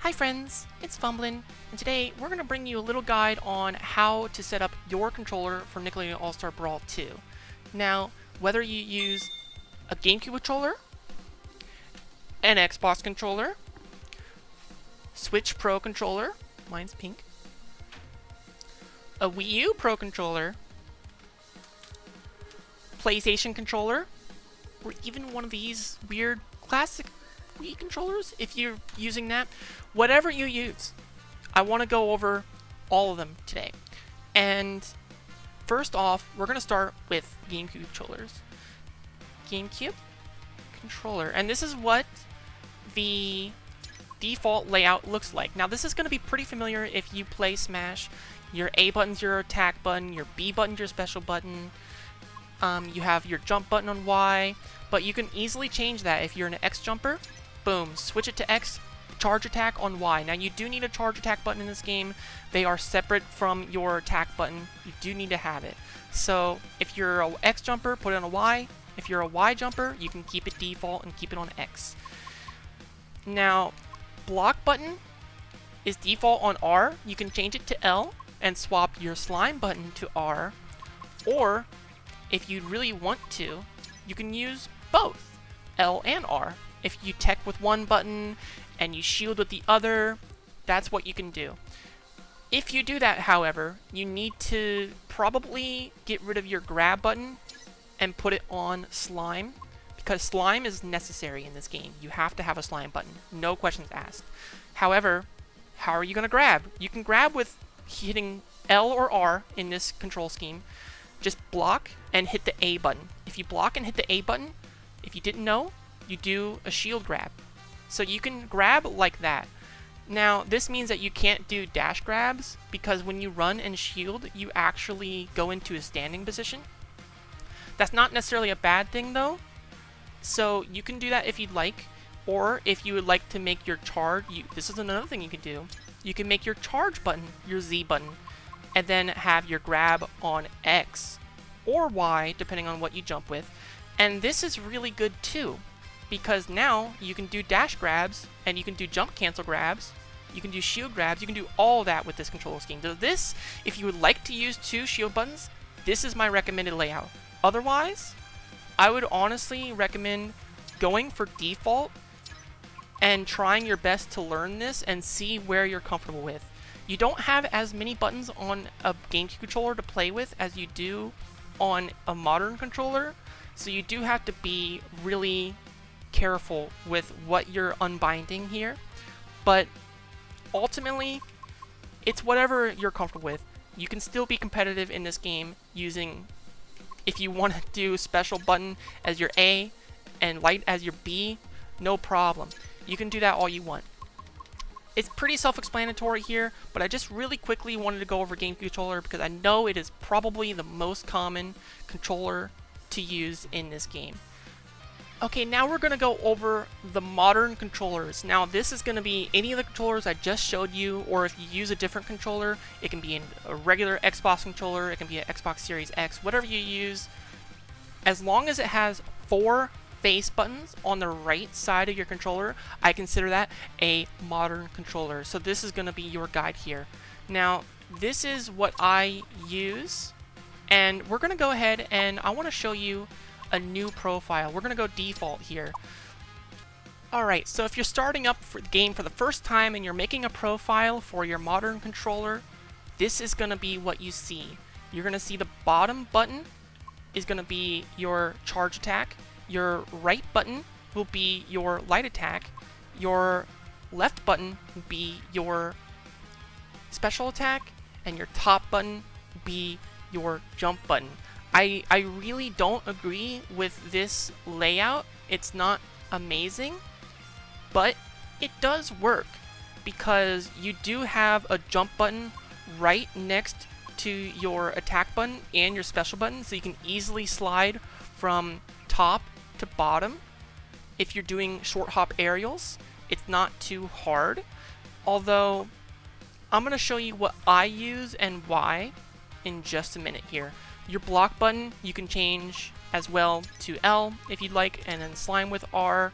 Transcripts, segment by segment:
Hi friends, it's Fumblin, and today we're going to bring you a little guide on how to set up your controller for Nickelodeon All-Star Brawl 2. Now, whether you use a Gamecube controller, an Xbox controller, Switch Pro controller, mine's pink, a Wii U Pro controller, PlayStation controller, or even one of these weird classic Wii controllers, if you're using that, whatever you use, I want to go over all of them today. And first off, we're going to start with GameCube controllers. GameCube controller, and this is what the default layout looks like. Now this is going to be pretty familiar if you play Smash. Your A button's your attack button, your B button's your special button, you have your jump button on Y, but you can easily change that. If you're an X jumper, boom, switch it to X, charge attack on Y. Now you do need a charge attack button in this game. They are separate from your attack button. You do need to have it. So if you're an X jumper, put it on a Y. If you're a Y jumper, you can keep it default and keep it on X. Now, block button is default on R. You can change it to L and swap your slime button to R. Or, if you really want to, you can use both L and R. If you tech with one button and you shield with the other, that's what you can do. If you do that, however, you need to probably get rid of your grab button and put it on slime, because slime is necessary in this game. You have to have a slime button, no questions asked. However, how are you going to grab? You can grab with hitting L or R in this control scheme. Just block and hit the A button. If you block and hit the A button, if you didn't know, you do a shield grab. So you can grab like that. Now, this means that you can't do dash grabs, because when you run and shield, you actually go into a standing position. That's not necessarily a bad thing though. So you can do that if you'd like, or if you would like to make your charge, this is another thing you can do. You can make your charge button your Z button, and then have your grab on X or Y, depending on what you jump with. And this is really good too, because now you can do dash grabs, and you can do jump cancel grabs, you can do shield grabs, you can do all that with this control scheme. So this, if you would like to use two shield buttons, this is my recommended layout. Otherwise, I would honestly recommend going for default and trying your best to learn this and see where you're comfortable with. You don't have as many buttons on a GameCube controller to play with as you do on a modern controller, so you do have to be really careful with what you're unbinding here. But ultimately, it's whatever you're comfortable with. You can still be competitive in this game using, if you want to do special button as your A and light as your B, no problem. You can do that all you want. It's pretty self-explanatory here, but I just really quickly wanted to go over GameCube controller because I know it is probably the most common controller to use in this game. Okay, now we're going to go over the modern controllers. Now this is going to be any of the controllers I just showed you, or if you use a different controller, it can be a regular Xbox controller, it can be an Xbox Series X, whatever you use. As long as it has 4 face buttons on the right side of your controller, I consider that a modern controller. So this is going to be your guide here. Now, this is what I use, and we're going to go ahead and I want to show you a new profile. We're going to go default here. Alright, so if you're starting up for the game for the first time and you're making a profile for your modern controller, this is going to be what you see. You're going to see the bottom button is going to be your charge attack. Your right button will be your light attack. Your left button will be your special attack. And your top button will be your jump button. I really don't agree with this layout. It's not amazing, but it does work, because you do have a jump button right next to your attack button and your special button, so you can easily slide from top to bottom. If you're doing short hop aerials, it's not too hard, although I'm going to show you what I use and why in just a minute here. Your block button you can change as well to L if you'd like, and then slime with R,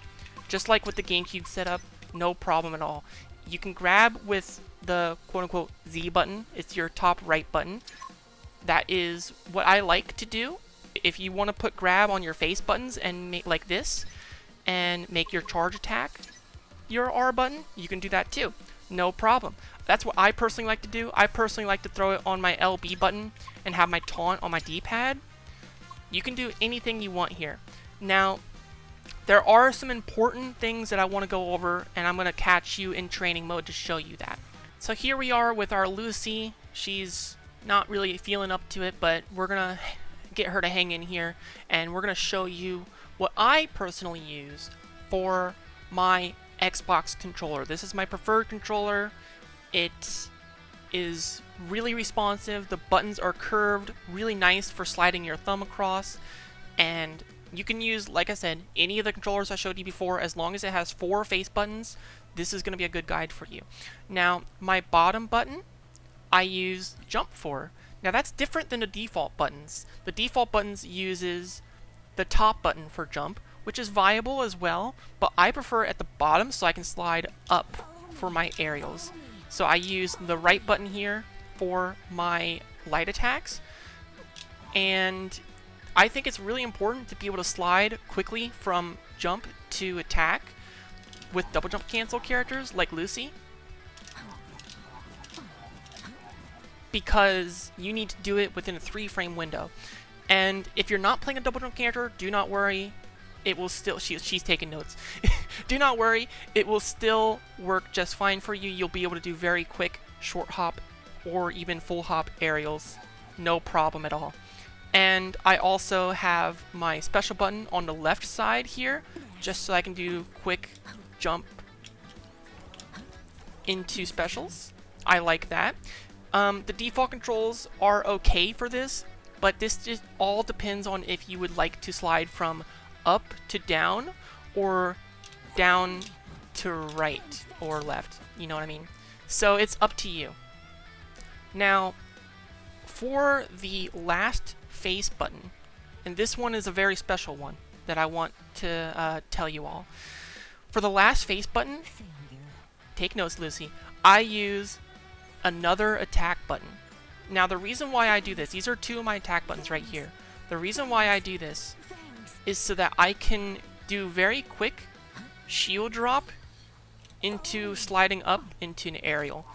just like with the GameCube setup, no problem at all. you can grab with the quote-unquote Z button. It's your top right button. That is what I like to do. If you want to put grab on your face buttons and make like this, and make your charge attack your R button, you can do that too. No problem. That's what I personally like to do. I personally like to throw it on my LB button and have my taunt on my D-pad. You can do anything you want here. Now, there are some important things that I want to go over, and I'm going to catch you in training mode to show you that. So here we are with our Lucy. She's not really feeling up to it, but we're going to get her to hang in here, and we're going to show you what I personally use for my Xbox controller. This is my preferred controller. It is really responsive. The buttons are curved, really nice for sliding your thumb across, and you can use, like I said, any of the controllers I showed you before. As long as it has 4 face buttons, this is going to be a good guide for you. Now, my bottom button, I use jump for. Now that's different than the default buttons. The default buttons uses the top button for jump, which is viable as well, but I prefer at the bottom so I can slide up for my aerials. So I use the right button here for my light attacks, and I think it's really important to be able to slide quickly from jump to attack with double jump cancel characters like Lucy, because you need to do it within a 3-frame window. And if you're not playing a double jump character, do not worry, it will still, she's taking notes. Do not worry, it will still work just fine for you. You'll be able to do very quick short hop or even full hop aerials, no problem at all. And I also have my special button on the left side here, just so I can do quick jump into specials. I like that. The default controls are okay for this, but this just all depends on if you would like to slide from up to down or down to right or left, you know what I mean? So it's up to you. Now, for the last face button, and this one is a very special one that I want to tell you all. For the last face button, take notes, Lucy, I use another attack button. Now the reason why I do this, these are 2 of my attack buttons right here. The reason why I do this is so that I can do very quick shield drop into sliding up into an aerial.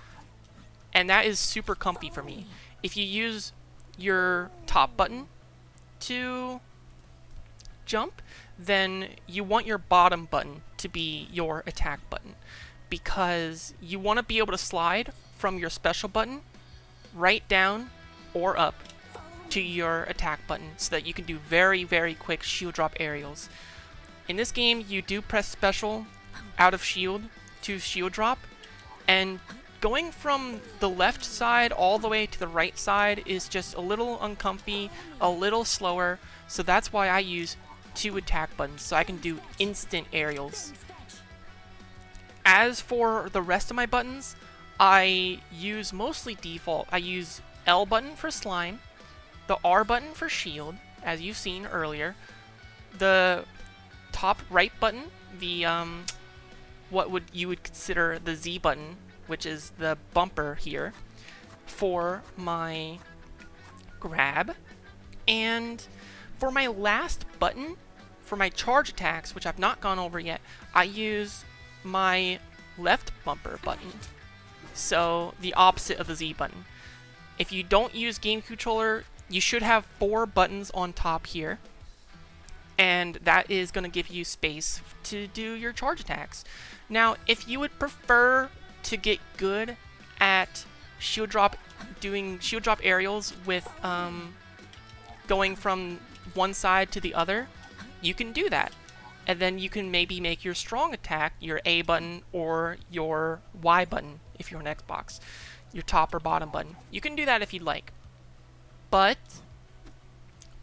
And that is super comfy for me. If you use your top button to jump, then you want your bottom button to be your attack button, because you want to be able to slide from your special button right down or up to your attack button so that you can do very, very quick shield drop aerials. In this game, you do press special out of shield to shield drop, and going from the left side all the way to the right side is just a little uncomfy, a little slower, so that's why I use 2 attack buttons, so I can do instant aerials. As for the rest of my buttons, I use mostly default. I use L button for slime, the R button for shield, as you've seen earlier, the top right button, the what you would consider the Z button, which is the bumper here, for my grab, and for my last button, for my charge attacks, which I've not gone over yet, I use my left bumper button. So the opposite of the Z button. If you don't use Gamecube Controller, you should have 4 buttons on top here, and that is going to give you space to do your charge attacks. Now, if you would prefer to get good at shield drop, doing shield drop aerials with going from one side to the other, you can do that. And then you can maybe make your strong attack your A button or your Y button if you're on Xbox, your top or bottom button. You can do that if you'd like. But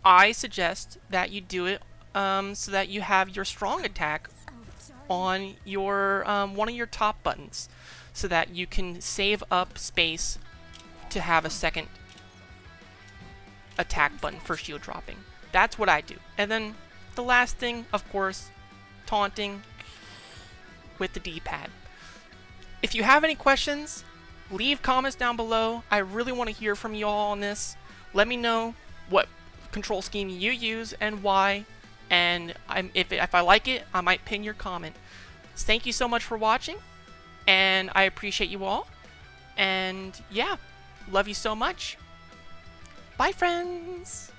I suggest that you do it so that you have your strong attack on your one of your top buttons, so that you can save up space to have a second attack button for shield dropping. That's what I do. And then the last thing, of course, taunting with the D-pad. If you have any questions, leave comments down below. I really want to hear from you all on this. Let me know what control scheme you use and why, and if I like it, I might pin your comment. Thank you so much for watching, and I appreciate you all, and yeah, love you so much. Bye, friends!